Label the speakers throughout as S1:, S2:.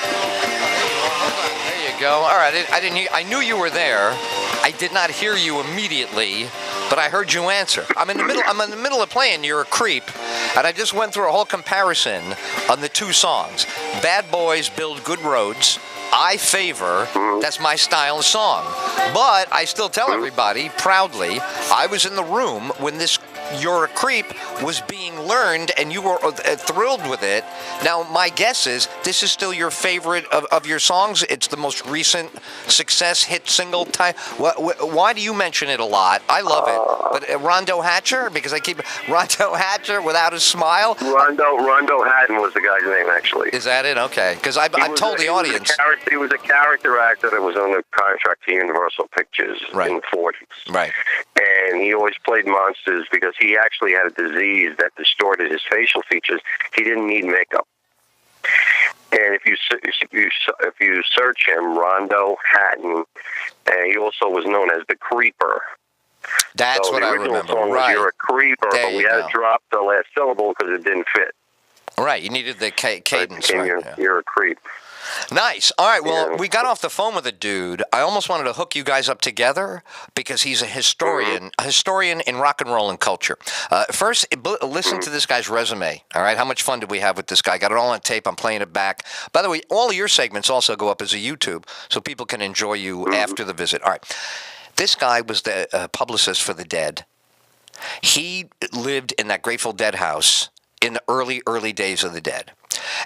S1: me.
S2: There you go. All right, I didn't. I knew you were there. I did not hear you immediately, but I heard you answer. I'm in the middle of playing "You're a Creep," and I just went through a whole comparison on the two songs. Bad Boys Build Good Roads. I favor. That's my style of song. But I still tell everybody proudly, I was in the room when this "You're a Creep" was being learned, and you were thrilled with it. Now, my guess is this is still your favorite of your songs. It's the most recent success hit single time. Why do you mention it a lot? I love it. But Rondo Hatcher, because I keep Rondo Hatcher without a smile.
S1: Rondo Hatton was the guy's name, actually.
S2: Is that it? Okay, because I told the audience.
S1: He was a character actor that was on the contract to Universal Pictures in the 40s.
S2: Right.
S1: And he always played monsters because he actually had a disease that distorted his facial features. He didn't need makeup. And if you search him, Rondo Hatton, and he also was known as the Creeper.
S2: That's what I remember.
S1: The original song was "You're a Creeper," but we had to drop the last syllable because it didn't fit.
S2: Right, you needed the cadence. Right?
S1: You're a creep.
S2: Nice. All right, well, we got off the phone with a dude. I almost wanted to hook you guys up together because he's a historian in rock and roll and culture. First, listen to this guy's resume, all right? How much fun did we have with this guy? Got it all on tape. I'm playing it back. By the way, all of your segments also go up as a YouTube so people can enjoy you after the visit. All right. This guy was the publicist for the Dead. He lived in that Grateful Dead house in the early days of the Dead.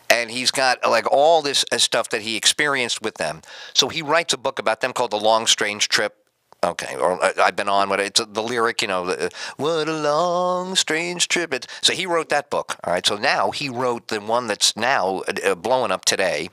S2: And he's got like all this stuff that he experienced with them. So he writes a book about them called The Long Strange Trip. Okay, or I've been on with it. It's the lyric, what a long, strange trip. So he wrote that book. All right, so now he wrote the one that's now blowing up today.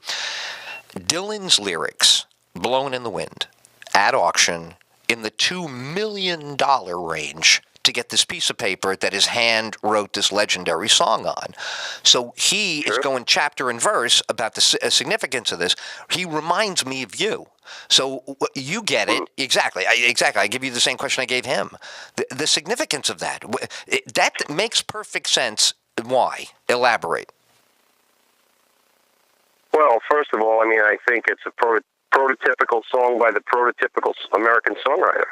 S2: Dylan's lyrics, Blown in the Wind, at auction in the $2 million range, to get this piece of paper that his hand wrote this legendary song on. So he is going chapter and verse about the significance of this. He reminds me of you. So you get it. Exactly. I give you the same question I gave him. The significance of that. That makes perfect sense. Why? Elaborate.
S1: Well, first of all, I think it's a prototypical song by the prototypical American songwriter.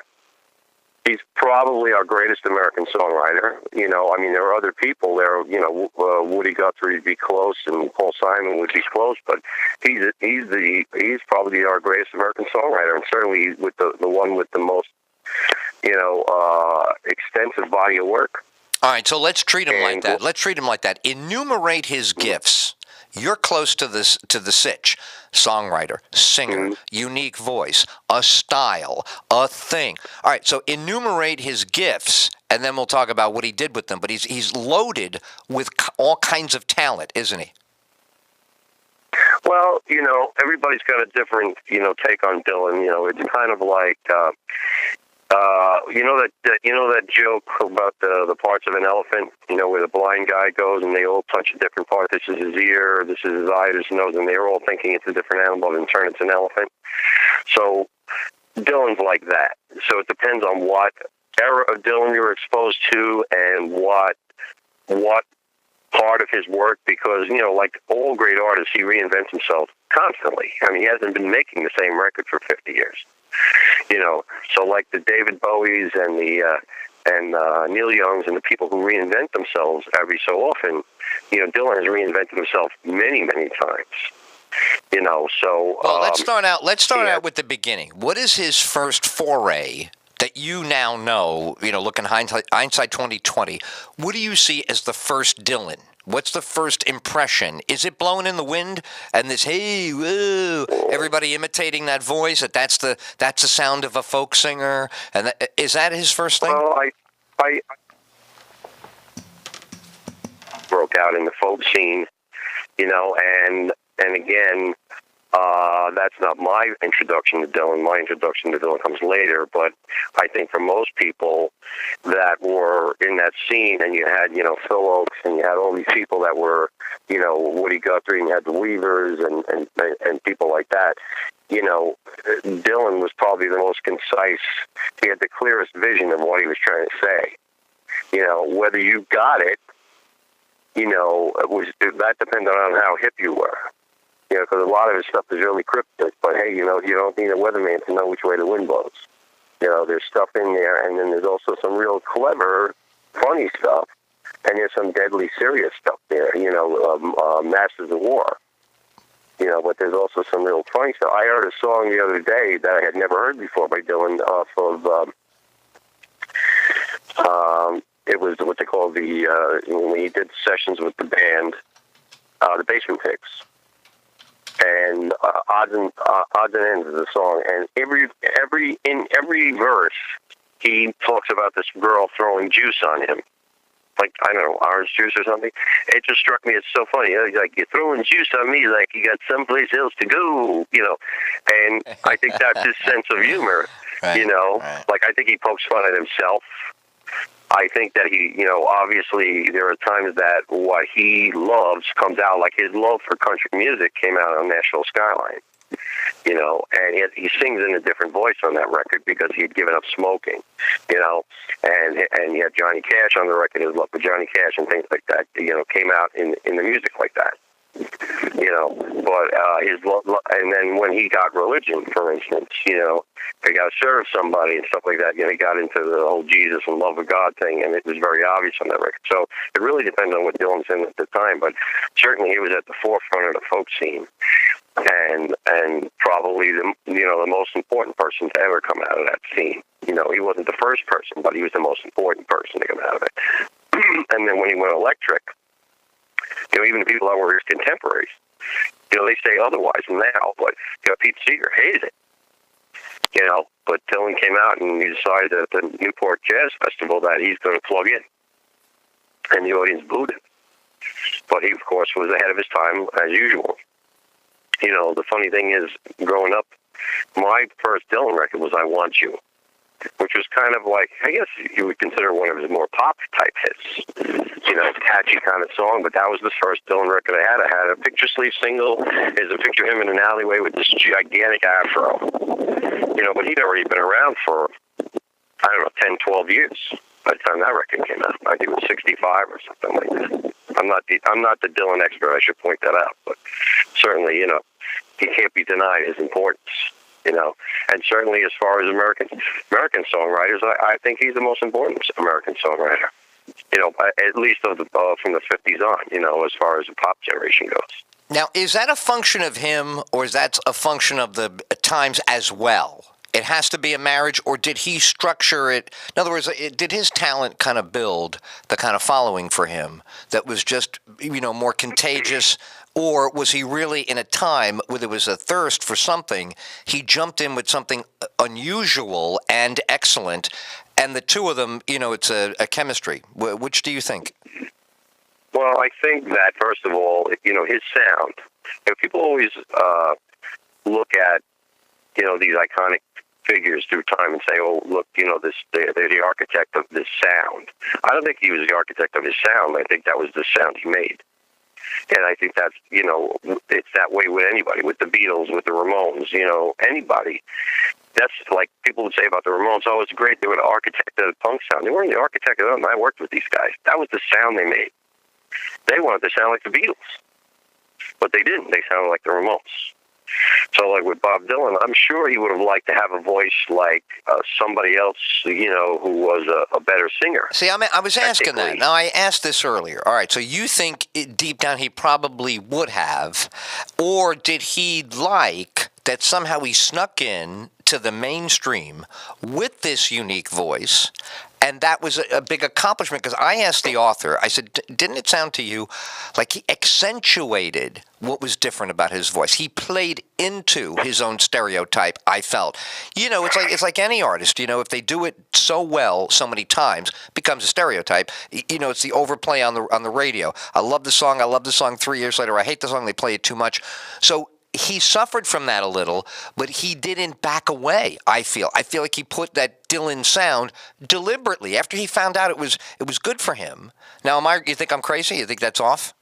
S1: He's probably our greatest American songwriter. There are other people there. Woody Guthrie would be close, and Paul Simon would be close. But he's probably our greatest American songwriter, and certainly with the one with the most, extensive body of work.
S2: All right, so let's treat him like that. Enumerate his gifts. You're close to the sitch. Songwriter, singer, unique voice, a style, a thing. All right, so enumerate his gifts, and then we'll talk about what he did with them. But he's loaded with all kinds of talent, isn't he?
S1: Well, everybody's got a different, take on Dylan. It's kind of like, that joke about the parts of an elephant, where the blind guy goes and they all touch a different part. This is his ear, this is his eye, this is his nose, and they're all thinking it's a different animal, and in turn it's an elephant. So Dylan's like that. So it depends on what era of Dylan you're exposed to and what part of his work, because, like all great artists, he reinvents himself constantly. He hasn't been making the same record for 50 years. So like the David Bowies and the Neil Youngs and the people who reinvent themselves every so often, Dylan has reinvented himself many, many times. So
S2: well, let's start out with the beginning. What is his first foray that you now know? Looking hindsight 2020. What do you see as the first Dylan? What's the first impression? Is it Blown in the Wind and this hey whoa, everybody imitating that voice? That's the sound of a folk singer, and is that his first thing?
S1: Well, I broke out in the folk scene, and again, that's not my introduction to Dylan. My introduction to Dylan comes later, but I think for most people that were in that scene, and you had, Phil Oakes, and you had all these people that were, Woody Guthrie, and you had the Weavers, and people like that, Dylan was probably the most concise. He had the clearest vision of what he was trying to say. Whether you got it, that depended on how hip you were. You know, because a lot of his stuff is really cryptic. But hey, you know, you don't need a weatherman to know which way the wind blows. You know, there's stuff in there, and then there's also some real clever, funny stuff, and there's some deadly serious stuff there. You know, Masters of War. You know, but there's also some real funny stuff. I heard a song the other day that I had never heard before by Dylan off of. It was what they call when he did sessions with the band, the Basement Pigs. And odds and ends of the song, and in every verse, he talks about this girl throwing juice on him, like, I don't know, orange juice or something. It just struck me as so funny. He's like, you're throwing juice on me like you got someplace else to go, you know. And I think that's his sense of humor, right, you know. Right. Like, I think he pokes fun at himself. I think that he, you know, obviously there are times that what he loves comes out, like his love for country music came out on Nashville Skyline, you know, and he sings in a different voice on that record because he had given up smoking, you know, and he had Johnny Cash on the record, his love for Johnny Cash and things like that, you know, came out in the music like that. You know, but his love, and then when he got religion, for instance, you know, he got to serve somebody and stuff like that. You know, he got into the whole Jesus and love of God thing, and it was very obvious on that record. So it really depends on what Dylan's in at the time, but certainly he was at the forefront of the folk scene, and probably the most important person to ever come out of that scene. You know, he wasn't the first person, but he was the most important person to come out of it. And then when he went electric. You know, even the people that were his contemporaries, you know, they say otherwise now, but, you know, Pete Seeger hated it. You know, but Dylan came out and he decided at the Newport Jazz Festival that he's going to plug in. And the audience booed him. But he, of course, was ahead of his time, as usual. You know, the funny thing is, growing up, my first Dylan record was I Want You, which was kind of like, I guess you would consider one of his more pop-type hits. You know, catchy kind of song, but that was the first Dylan record I had. I had a picture sleeve single. There's a picture of him in an alleyway with this gigantic afro. You know, but he'd already been around for, I don't know, 10, 12 years by the time that record came out. I think it was 65 or something like that. I'm not the Dylan expert, I should point that out, but certainly, you know, he can't be denied his importance. You know, and certainly as far as American songwriters, I think he's the most important American songwriter. You know, at least from the 50s on. You know, as far as the pop generation goes.
S2: Now, is that a function of him, or is that a function of the times as well? It has to be a marriage, or did he structure it? In other words, did his talent kind of build the kind of following for him that was just, you know, more contagious? Or was he really in a time where there was a thirst for something? He jumped in with something unusual and excellent, and the two of them, you know, it's a chemistry. Which do you think?
S1: Well, I think that, first of all, you know, his sound. You know, people always look at, you know, these iconic figures through time and say, oh, look, you know, they're the architect of this sound. I don't think he was the architect of his sound. I think that was the sound he made. And I think that's, you know, it's that way with anybody, with the Beatles, with the Ramones, you know, anybody. That's like people would say about the Ramones, oh, it's great, they were the architect of the punk sound. They weren't the architect of them. I worked with these guys. That was the sound they made. They wanted to sound like the Beatles, but they didn't. They sounded like the Ramones. So, like with Bob Dylan, I'm sure he would have liked to have a voice like somebody else, you know, who was a better singer.
S2: See, I was asking that. Now, I asked this earlier. All right, so you think deep down he probably would have, or did he like that somehow he snuck in to the mainstream with this unique voice? And that was a big accomplishment, because I asked the author, I said, didn't it sound to you like he accentuated what was different about his voice? He played into his own stereotype, I felt. You know, it's like any artist, you know, if they do it so well so many times, it becomes a stereotype. You know, it's the overplay on the radio. I love the song 3 years later. I hate the song, they play it too much. So he suffered from that a little, but he didn't back away, I feel. I feel like he put that Dylan sound deliberately after he found out it was good for him. Now, you think I'm crazy? You think that's off?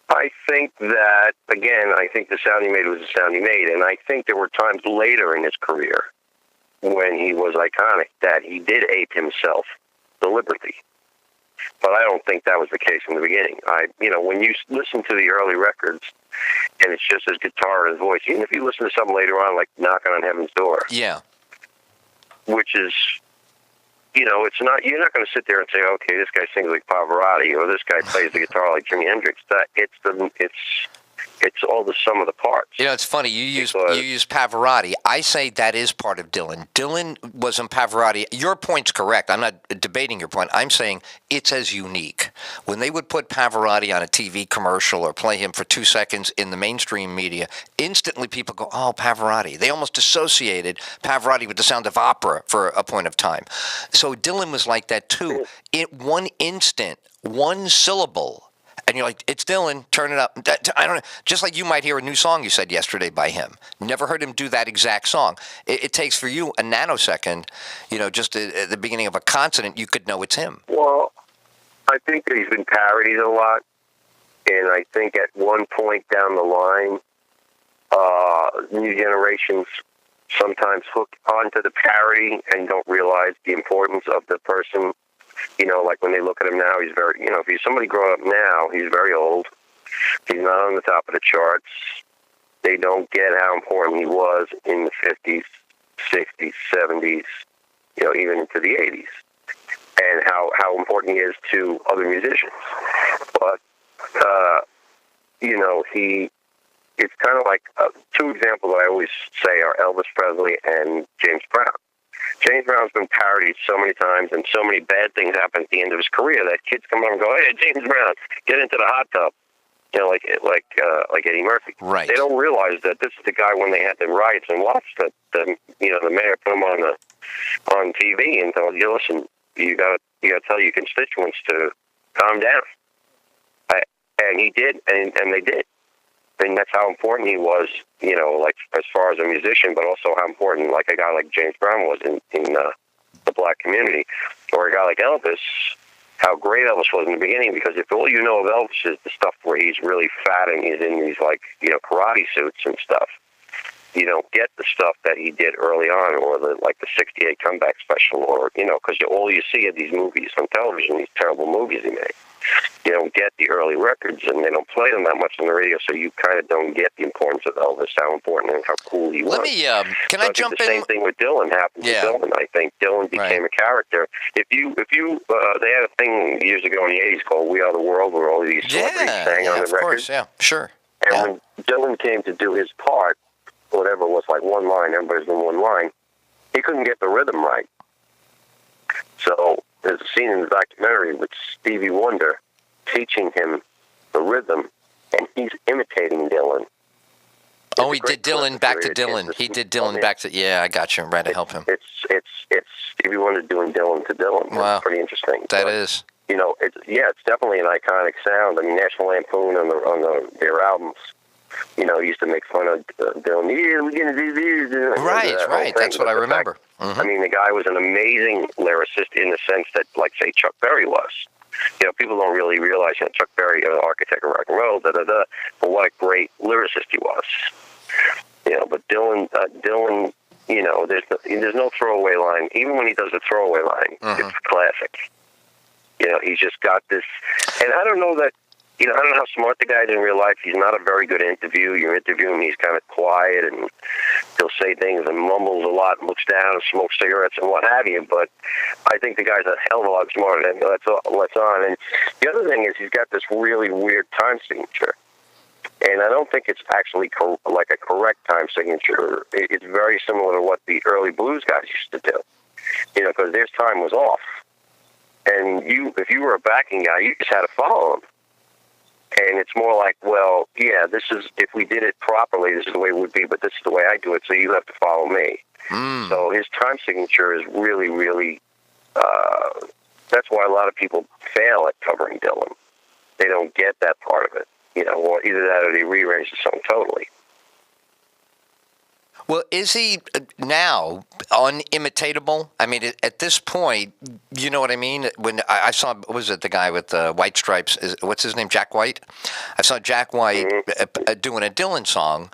S1: I think that, again, I think the sound he made was the sound he made, and I think there were times later in his career when he was iconic that he did ape himself deliberately. But I don't think that was the case in the beginning. You know, when you listen to the early records, and it's just his guitar and his voice. Even if you listen to something later on, like Knocking on Heaven's Door.
S2: Yeah.
S1: Which is, it's not, you're not going to sit there and say, okay, this guy sings like Pavarotti, or this guy plays the guitar like Jimi Hendrix. It's all the sum of the parts.
S2: It's funny. You use Pavarotti. I say that is part of Dylan. Dylan wasn't Pavarotti. Your point's correct. I'm not debating your point. I'm saying it's as unique. When they would put Pavarotti on a TV commercial or play him for 2 seconds in the mainstream media, instantly people go, oh, Pavarotti. They almost associated Pavarotti with the sound of opera for a point of time. So Dylan was like that too. In one instant, one syllable, and you're like, it's Dylan, turn it up. I don't know. Just like you might hear a new song you said yesterday by him. Never heard him do that exact song. It takes for you a nanosecond, just at the beginning of a consonant, you could know it's him.
S1: Well, I think that he's been parodied a lot. And I think at one point down the line, new generations sometimes hook onto the parody and don't realize the importance of the person. Like when they look at him now, he's very, if he's somebody growing up now, he's very old. He's not on the top of the charts. They don't get how important he was in the 50s, 60s, 70s, even into the 80s, and how important he is to other musicians. But, it's kind of like two examples I always say are Elvis Presley and James Brown. James Brown's been parodied so many times, and so many bad things happen at the end of his career that kids come up and go, "Hey, James Brown, get into the hot tub," like Eddie Murphy.
S2: Right.
S1: They don't realize that this is the guy when they had the riots and watched the mayor put him on TV and told you, listen, you got to tell your constituents to calm down. And he did, and they did. And that's how important he was, as far as a musician, but also how important, like, a guy like James Brown was in the black community, or a guy like Elvis, how great Elvis was in the beginning, because if all you know of Elvis is the stuff where he's really fat and he's in these, karate suits and stuff, you don't get the stuff that he did early on, or the 68 comeback special, or, because all you see are these movies on television, these terrible movies he made. You don't get the early records, and they don't play them that much on the radio, so you kind of don't get the importance of Elvis, how important and how cool he was.
S2: Let me, can I jump in?
S1: The same thing with Dylan happened with Dylan. I think Dylan became a character. If you, they had a thing years ago in the 80s called We Are the World, where all these celebrities sang on the record.
S2: Of course, yeah, sure.
S1: And when Dylan came to do his part, whatever it was, like one line, everybody's in one line, he couldn't get the rhythm right. So there's a scene in the documentary with Stevie Wonder teaching him the rhythm, and he's imitating Dylan.
S2: Oh, he did Dylan back to Dylan. He did Dylan back to. Yeah, I got you. I'm trying to help him.
S1: It's Stevie Wonder doing Dylan to Dylan.
S2: Wow,
S1: it's pretty interesting.
S2: That is.
S1: It's definitely an iconic sound. I mean, National Lampoon on their albums. Used to make fun of Dylan. Yeah, we're gonna do this.
S2: Right. That's what I remember.
S1: I mean, the guy was an amazing lyricist in the sense that, like, say, Chuck Berry was. People don't really realize, Chuck Berry, architect of rock and roll, but what a great lyricist he was. But Dylan, there's no throwaway line. Even when he does a throwaway line, it's classic. He's just got this, and I don't know that. I don't know how smart the guy is in real life. He's not a very good interview. You interview him, he's kind of quiet, and he'll say things and mumbles a lot and looks down and smokes cigarettes and what have you. But I think the guy's a hell of a lot smarter than what's on. And the other thing is he's got this really weird time signature. And I don't think it's actually like a correct time signature. It's very similar to what the early blues guys used to do. Because their time was off. And if you were a backing guy, you just had to follow him. And it's more like, well, yeah, this is, if we did it properly, this is the way it would be, but this is the way I do it, so you have to follow me. So his time signature is really, really, that's why a lot of people fail at covering Dylan. They don't get that part of it, or either that or they rearrange the song totally.
S2: Well, is he now unimitatable? I mean, at this point, you know what I mean? When I saw, was it the guy with the white stripes? What's his name? Jack White? I saw Jack White doing a Dylan song.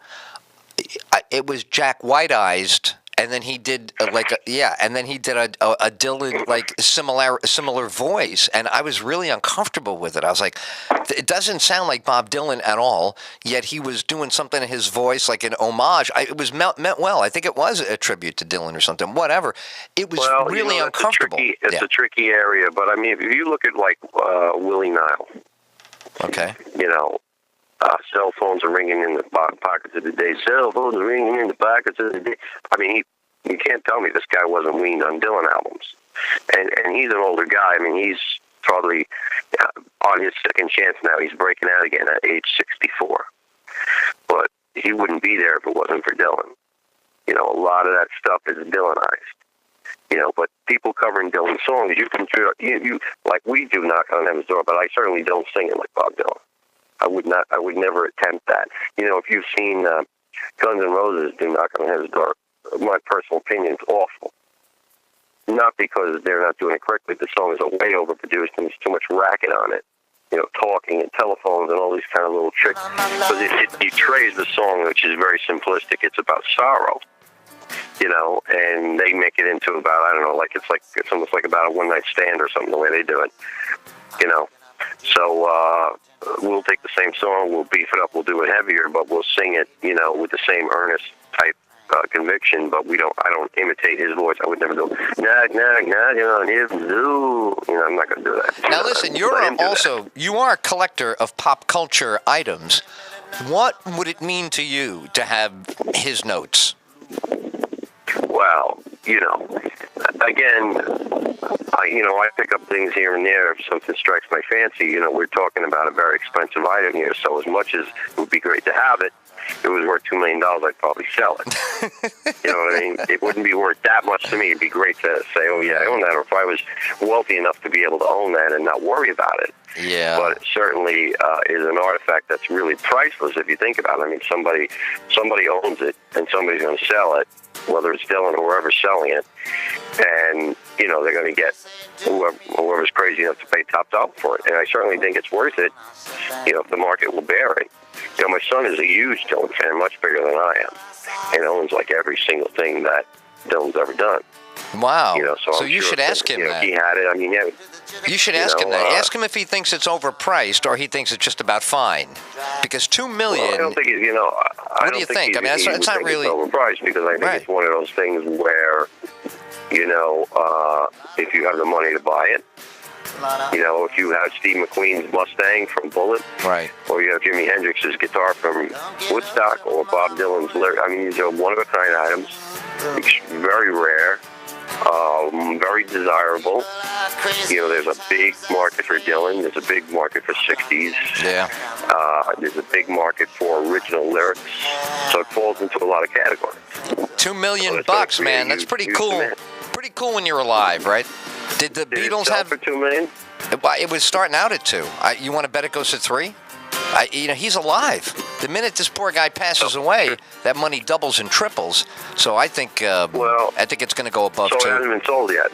S2: It was Jack White-ized And then he did and then he did a Dylan like similar voice, and I was really uncomfortable with it. I was like, it doesn't sound like Bob Dylan at all. Yet he was doing something in his voice like an homage. It was meant well. I think it was a tribute to Dylan or something. Whatever. It was really uncomfortable.
S1: It's a tricky area, but I mean, if you look at like Willie Nile,
S2: okay,
S1: cell phones are ringing in the pockets of the day. Cell phones are ringing in the pockets of the day. I mean, you can't tell me this guy wasn't weaned on Dylan albums. And he's an older guy. I mean, he's probably on his second chance now. He's breaking out again at age 64. But he wouldn't be there if it wasn't for Dylan. A lot of that stuff is Dylanized. But people covering Dylan songs, you like we do Knock on Heaven's Door, but I certainly don't sing it like Bob Dylan. I would never attempt that. If you've seen Guns N' Roses do Knock on Heaven's Door, my personal opinion is awful. Not because they're not doing it correctly. The song is way overproduced and there's too much racket on it. Talking and telephones and all these kind of little tricks. But it betrays the song, which is very simplistic. It's about sorrow. And they make it into about, I don't know, it's almost like about a one-night stand or something, the way they do it. So we'll take the same song, we'll beef it up, we'll do it heavier, but we'll sing it, with the same earnest type conviction. But I don't imitate his voice. I would never go, knock, knock, knock on heaven's door. I'm not going to do that.
S2: Now listen, you are a collector of pop culture items. What would it mean to you to have his notes?
S1: Well, again, I pick up things here and there if something strikes my fancy. We're talking about a very expensive item here, so as much as it would be great to have it, if it was worth $2 million, I'd probably sell it. You know what I mean? It wouldn't be worth that much to me. It'd be great to say, oh, yeah, I own that, or if I was wealthy enough to be able to own that and not worry about it.
S2: Yeah.
S1: But it certainly is an artifact that's really priceless if you think about it. I mean, somebody owns it, and somebody's going to sell it, whether it's Dylan or whoever's selling it, and they're going to get whoever's crazy enough to pay top dollar for it. And I certainly think it's worth it, if the market will bear it. My son is a huge Dylan fan, much bigger than I am, and owns like every single thing that Dylan's ever done.
S2: Wow.
S1: So
S2: you should ask him that.
S1: If he had it, I mean, yeah.
S2: You should ask him that. Ask him if he thinks it's overpriced or he thinks it's just about fine. Because $2 million.
S1: Well, I don't think
S2: what do you think? I mean, it's not really
S1: overpriced, because I think it's one of those things where, if you have the money to buy it, if you have Steve McQueen's Mustang from Bullet,
S2: right,
S1: or you have Jimi Hendrix's guitar from Woodstock, or Bob Dylan's lyric, I mean, these are one-of-a-kind items, very rare, very desirable. There's a big market for Dylan. There's a big market for 60s.
S2: Yeah.
S1: There's a big market for original lyrics. So it falls into a lot of categories.
S2: $2 million, man. That's pretty cool. Pretty cool when you're alive, right? Did the Beatles have
S1: for $2 million?
S2: It was starting out at 2. You want to bet it goes to 3? He's alive. The minute this poor guy passes away, that money doubles and triples. So I think it's going to go above 2.
S1: So it hasn't been sold yet.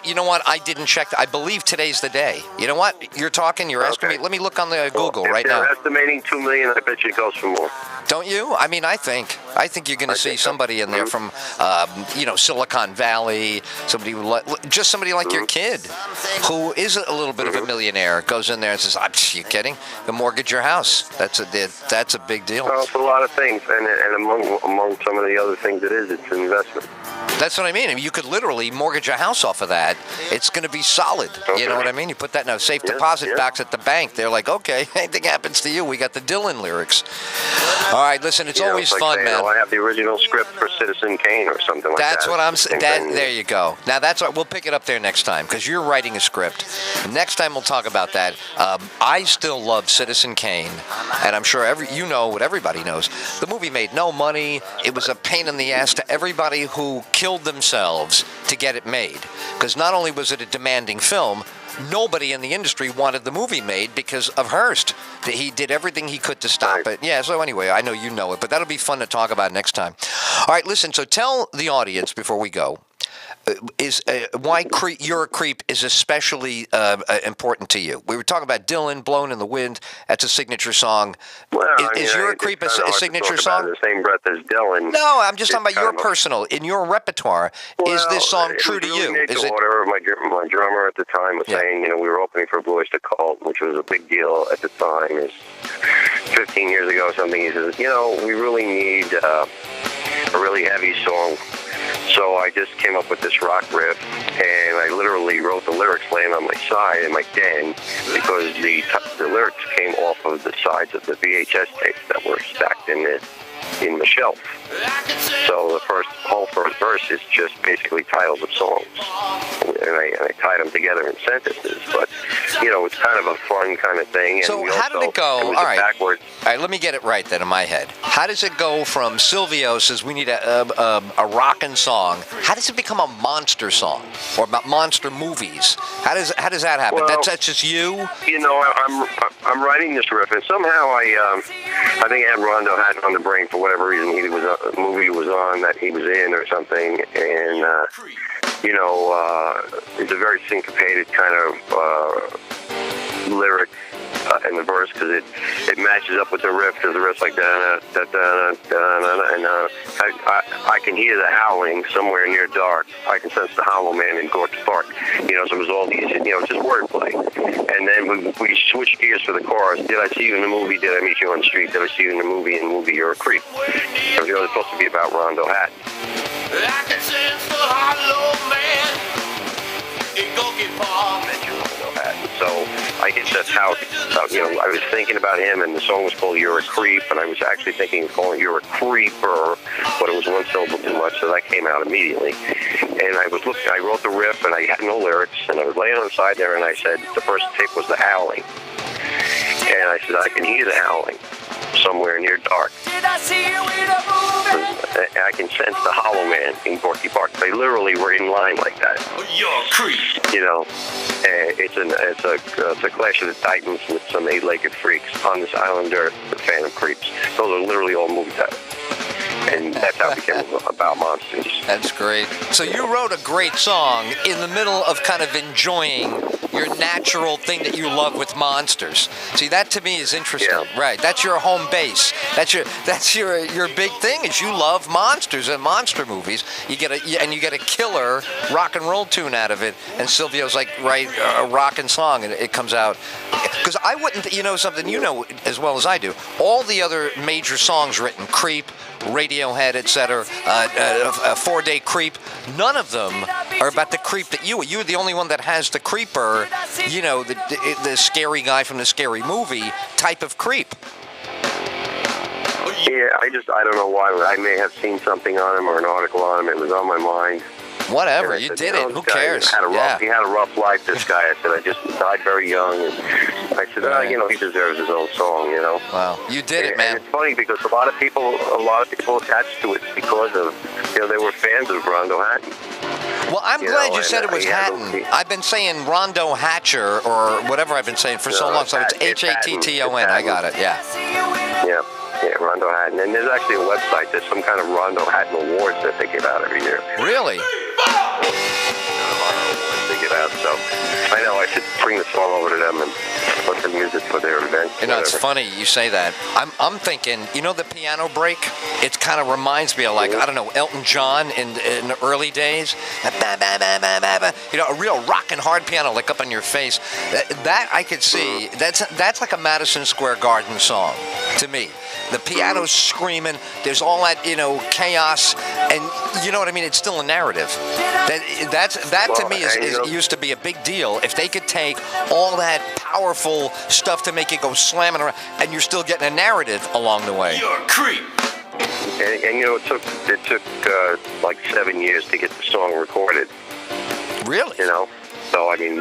S2: You know what? I didn't check. I believe today's the day. You know what? You're asking me. Let me look on the Google right now.
S1: They're estimating $2 million. I bet you it goes for more.
S2: Don't you? I mean, I think you're going to see somebody in there from, Silicon Valley, somebody like your kid, who is a little bit of a millionaire, goes in there and says, "You kidding? The mortgage your house. That's a big deal."
S1: Well, it's a lot of things, and among some of the other things it's an investment.
S2: That's what I mean. You could literally mortgage a house off of that. It's going to be solid. Okay. You know what I mean? You put that in a safe deposit box at the bank. They're like, okay, anything happens to you, we got the Dylan lyrics. All right, listen, it's always fun,
S1: saying,
S2: man.
S1: I have the original script for Citizen Kane or something like that.
S2: That's what I'm saying. There you go. Now, we'll pick it up there next time, because you're writing a script. Next time we'll talk about that. I still love Citizen Kane, and I'm sure what everybody knows. The movie made no money. It was a pain in the ass to everybody who killed themselves to get it made, because not only was it a demanding film, nobody in the industry wanted the movie made because of Hearst. He did everything he could to stop it. Yeah, so anyway, I know you know it, but that'll be fun to talk about next time. All right, listen, so tell the audience before we go, is why "You're a Creep" is especially important to you. We were talking about Dylan, "Blowin' in the Wind." That's a signature song.
S1: Well,
S2: Is "You're a Creep" a signature song?
S1: In the same breath as Dylan.
S2: No, I'm just talking about your personal, in your repertoire. Is this song true to you?
S1: Is it? My drummer at the time was saying, we were opening for Blue Oyster Cult, which was a big deal at the time. It's 15 years ago or something. He says, we really need a really heavy song. So I just came up with this rock riff, and I literally wrote the lyrics laying on my side in my den because the lyrics came off of the sides of the VHS tapes that were stacked in the shelf. So the whole first verse is just basically titles of songs, and I tied them together in sentences. But it's kind of a fun kind of thing. And
S2: so how did it go? All right.
S1: Backwards.
S2: All right, let me get it right then in my head. How does it go from Silvio says we need a rockin' song? How does it become a monster song or about monster movies? How does that happen?
S1: Well,
S2: that's just you.
S1: I'm writing this riff, and somehow I think I had Rondo Hatton on the brain for whatever reason. A movie was on that he was in or something, and it's a very syncopated kind of lyric in the verse because it matches up with the riff because the riff's like da da da da da, and I can hear the howling somewhere near dark. I can sense the Hollow Man in Gorky Park. So it was all these, just wordplay. And then we switched gears for the chorus. Did I see you in the movie? Did I meet you on the street? Did I see you in the movie? You're a creep. It was supposed to be about Rondo Hatton.
S3: I can sense the Hollow Man in Gorky Park.
S1: So I guess that's how, I was thinking about him, and the song was called "You're a Creep," and I was actually thinking of calling "You're a Creeper," but it was one syllable too much, so that came out immediately. And I wrote the riff, and I had no lyrics, and I was laying on the side there, and I said, the first tape was the howling. And I said, I can hear the howling somewhere near dark.
S3: Did I see you in a movie?
S1: I can sense the Hollow Man in Gorky Park. They literally were in line like that.
S3: You're a creep.
S1: It's a clash of the titans with some eight-legged freaks on this island earth, the Phantom Creeps. Those are literally all movie titles. And that's how it became about monsters.
S2: That's great. So you wrote a great song in the middle of kind of enjoying your natural thing that you love with monsters. See, that to me is interesting.
S1: Yeah.
S2: Right. That's your home base. That's your big thing is you love monsters and monster movies. You get a killer rock and roll tune out of it. And Silvio's like, write a rockin' song, and it comes out. Because I wouldn't, something as well as I do. All the other major songs written, Creep, Radiohead, etc., a 4-Day Creep, none of them are about the creep that you're the only one that has the creeper, the scary guy from the scary movie type of creep.
S1: Yeah, I don't know why. I may have seen something on him or an article on him. It was on my mind.
S2: Whatever, you did it. Who cares?
S1: He had a rough life, this guy. I said, I just died very young. And I said, he deserves his own song,
S2: Wow, you did it, man.
S1: And it's funny because a lot of people attached to it because of, they were fans of Rondo Hatton.
S2: Well, I'm glad you said it was Hatton. I've been saying Rondo Hatcher or whatever I've been saying for so long, so it's Hatton. I got it, yeah.
S1: Yeah, Rondo Hatton. And there's actually a website. There's some kind of Rondo Hatton Awards that they give out every year.
S2: Really?
S1: They give out, so I know I should bring the song over to them and put the music for their event.
S2: It's funny you say that. I'm thinking, the piano break? It kind of reminds me of I don't know, Elton John in the early days. A real rockin' hard piano like up on your face. That I could see. That's like a Madison Square Garden song to me. The piano's screaming. There's all that, chaos, and you know what I mean. It's still a narrative. That to me used to be a big deal. If they could take all that powerful stuff to make it go slamming around, and you're still getting a narrative along the way.
S3: You're a creep.
S1: And it took like 7 years to get the song recorded.
S2: Really?
S1: So I mean,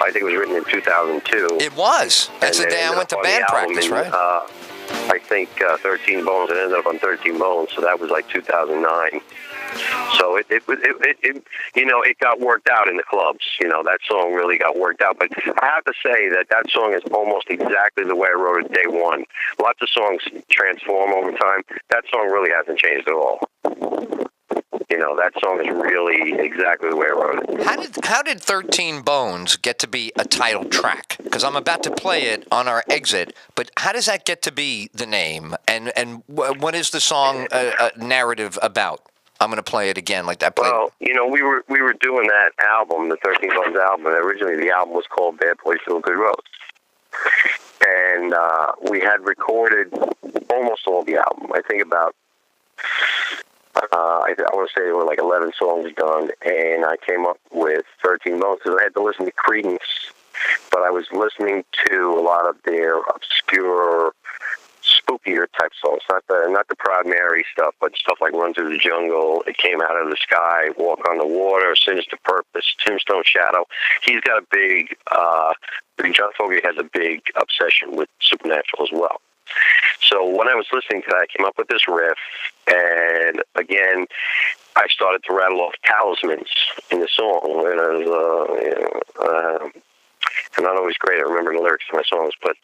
S1: I think it was written in 2002.
S2: It was. That's the day I went to band practice, right?
S1: I think 13 Bones. It ended up on 13 Bones, so that was like 2009. So it got worked out in the clubs. That song really got worked out. But I have to say that song is almost exactly the way I wrote it day one. Lots of songs transform over time. That song really hasn't changed at all. That song is really exactly the way I wrote it.
S2: How did 13 Bones get to be a title track? Because I'm about to play it on our exit, but how does that get to be the name? And what is the song narrative about? I'm going to play it again like that.
S1: Well, we were doing that album, the 13 Bones album. And originally, the album was called Bad Boys Feel Good Roads. And we had recorded almost all the album. I think about, I want to say there were like 11 songs done. And I came up with 13 Bones because I had to listen to Creedence. But I was listening to a lot of their obscure, spookier type songs, not the Proud Mary stuff, but stuff like Run Through the Jungle, It Came Out of the Sky, Walk on the Water, Sinister Purpose, Tombstone Shadow. He's got a big, John Fogerty has a big obsession with supernatural as well. So when I was listening to that, I came up with this riff, and again, I started to rattle off talismans in the song. And I was, I'm not always great at remembering the lyrics to my songs, but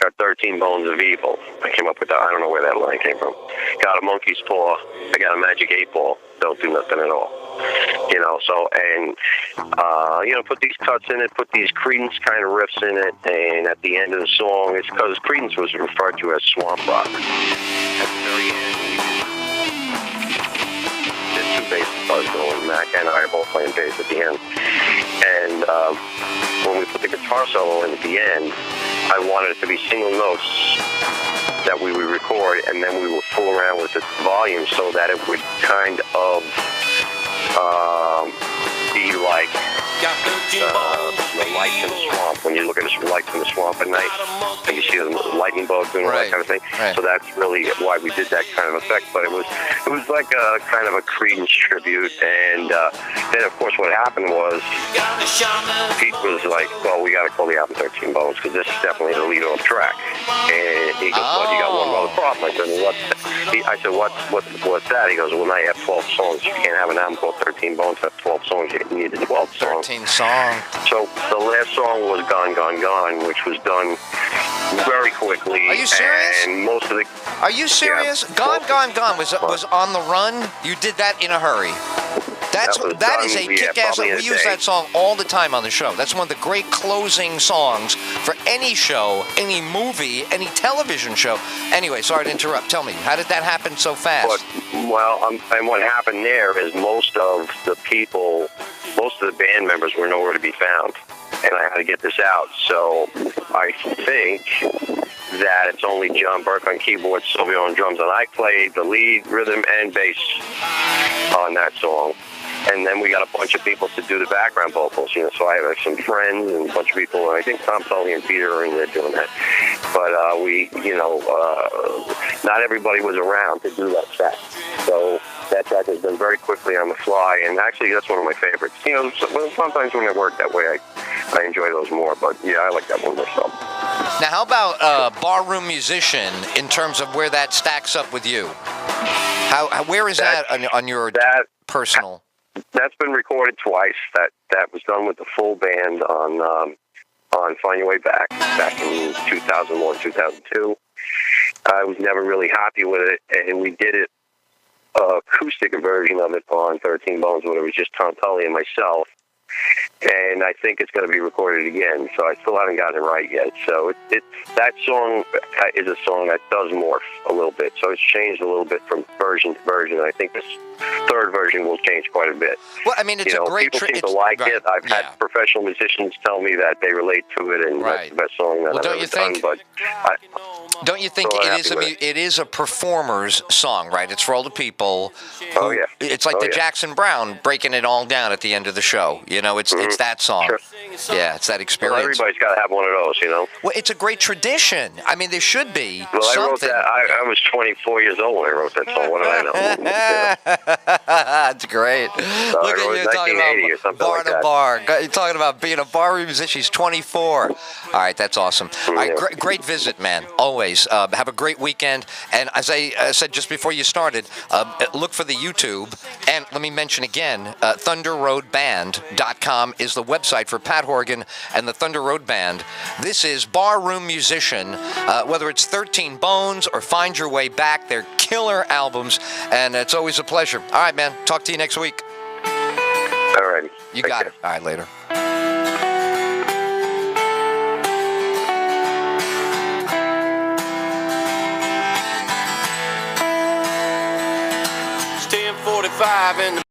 S1: got 13 bones of evil. I came up with that. I don't know where that line came from. Got a monkey's paw. I got a magic 8-ball. Don't do nothing at all. Put these cuts in it, put these Creedence kind of riffs in it, and at the end of the song, it's because Creedence was referred to as swamp rock. At the very end, we did 2 bass parts going. Mac and I are both playing bass at the end. And when we put the guitar solo in at the end, I wanted it to be single notes that we would record, and then we would fool around with the volume so that it would kind of be like the lights in the swamp. When you look at the lights in the swamp at night, and you see the lightning bugs and all that kind of thing.
S2: Right.
S1: So that's really why we did that kind of effect. But it was like a kind of a Creedence tribute. And then, of course, what happened was Pete was like, "Well, we got to call the album 13 Bones because this is definitely the lead-off track." And he goes, "Well, you got one other problem." I said, "What's that?" He goes, "Well, now you have 12 songs. You can't have an album called 13 Bones have 12 songs. You need the 12 songs."
S2: 13 song.
S1: So the last song was Gone, Gone, Gone, which was done very quickly.
S2: Are you serious?
S1: And most of the...
S2: Are you serious?
S1: Yeah,
S2: Gone, Gone, Gone was On the Run. You did that in a hurry. That is a kick-ass. We use that song all the time on the show. That's one of the great closing songs for any show, any movie, any television show. Anyway, sorry to interrupt. Tell me, how did that happen so fast?
S1: And what happened there is most of the band members were nowhere to be found, and I had to get this out. So I think that it's only John Burke on keyboard, Silvio on drums, and I played the lead, rhythm, and bass on that song. And then we got a bunch of people to do the background vocals, so I have some friends and a bunch of people, and I think Tom Tully and Peter are in there doing that. But not everybody was around to do that track. So that track has been very quickly on the fly, and actually that's one of my favorites. Sometimes when I work that way, I enjoy those more, but yeah, I like that one myself.
S2: Now, how about Barroom Musician in terms of where that stacks up with you? Where is that on your personal...
S1: That's been recorded twice. That was done with the full band on Find Your Way Back in 2001, 2002. I was never really happy with it, and we did it acoustic version of it on 13 Bones, where it was just Tom Tully and myself. And I think it's going to be recorded again, so I still haven't gotten it right yet. So that song is a song that does morph a little bit. So it's changed a little bit from version to version. I think this third version will change quite a bit.
S2: Well, I mean, it's a great...
S1: People seem to like it. I've had professional musicians tell me that they relate to it, and that's the best song that I've ever done. But
S2: don't you think it is a performer's song, right? It's for all the people. It's like the Jackson Browne breaking it all down at the end of the show. It's that song. Sure. Yeah, it's that experience.
S1: Well, everybody's got to have one of those,
S2: Well, it's a great tradition. I mean, there should be
S1: something. I wrote that. I was 24 years old when I wrote that song. What did I know?
S2: That's great.
S1: So
S2: Look at you talking about bar to bar. You're talking about being a bar musician. She's 24. All right, that's awesome. All right, great visit, man. Always. Have a great weekend. And as I said just before you started, look for the YouTube And let me mention again, thunderroadband.com is the website for Pat Horgan and the Thunder Road Band. This is Barroom Musician. Whether it's 13 Bones or Find Your Way Back, they're killer albums, and it's always a pleasure. All right, man. Talk to you next week.
S1: All righty.
S2: You got it. All right, later.
S3: It's 10:45 in the